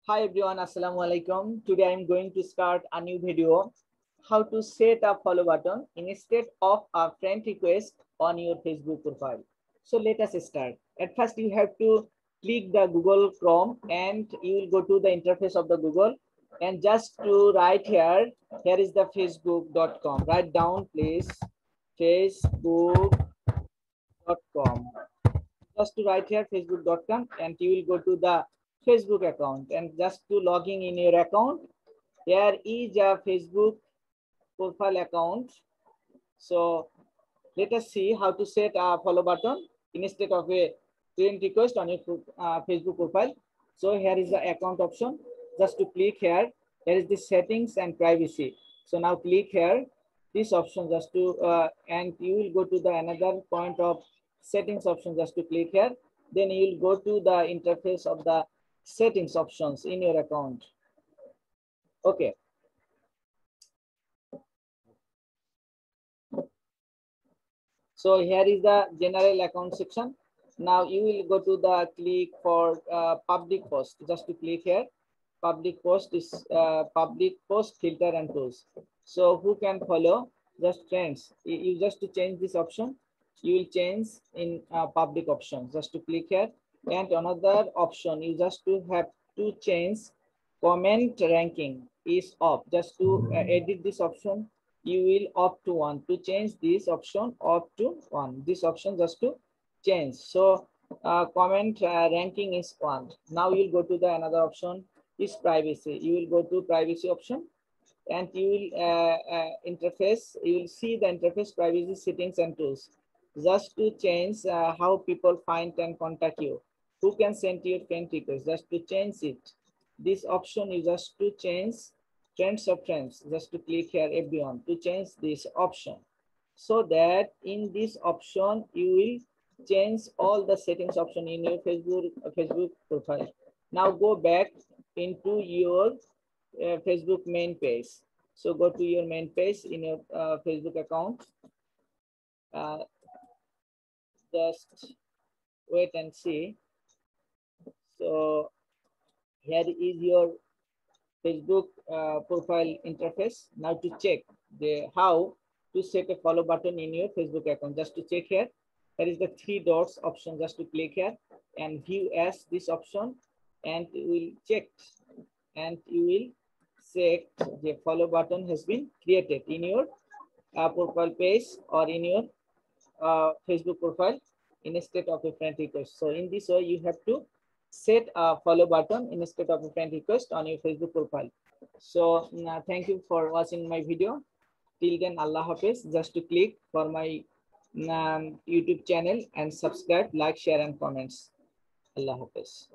Hi everyone, Assalamu alaikum. Today I'm going to start a new video, how to set a follow button instead of a friend request on your Facebook profile. So let us start. At first you have to click the Google Chrome and you will go to the interface of the Google, and just to write here is the facebook.com. Write down please, facebook.com. Just to write here facebook.com, and you will go to the Facebook account, and just to logging in your account, here is a Facebook profile account. So let us see how to set a follow button instead of a friend request on your Facebook profile. So here is the account option. Just to click here, there is the settings and privacy. So now click here this option, just to and you will go to the another point of settings option. Just to click here, then you will go to the interface of the settings options in your account. Okay. So here is the general account section. Now you will go to the click for public post. Just to click here, public post is public post filter and tools. So who can follow? Just friends. You just to change this option, you will change in public option. Just to click here, and another option you just to have to change comment ranking is off. Just to edit this option, you will opt to 1. To change this option, opt to 1. This option just to change. So comment ranking is 1. Now you'll go to the another option is privacy. You will go to privacy option, and you will interface. You will see the interface privacy settings and tools. Just to change how people find and contact you. Who can send your friend request? Just to change it. This option is just to change friends of friends. Just to click here everyone to change this option, so that in this option you will change all the settings option in your Facebook profile. Now go back into your Facebook main page. So go to your main page in your Facebook account. Just wait and see. So here is your Facebook profile interface. Now to check how to set a follow button in your Facebook account. Just to check here, there is the 3 dots option. Just to click here and view as this option, and you will check, and you will check the follow button has been created in your profile page or in your Facebook profile instead of a friend request. So in this way, you have to set a follow button instead of a friend request on your Facebook profile. So thank you for watching my video. Till then, Allah Hafiz. Just to click for my YouTube channel and subscribe, like, share, and comments. Allah Hafiz.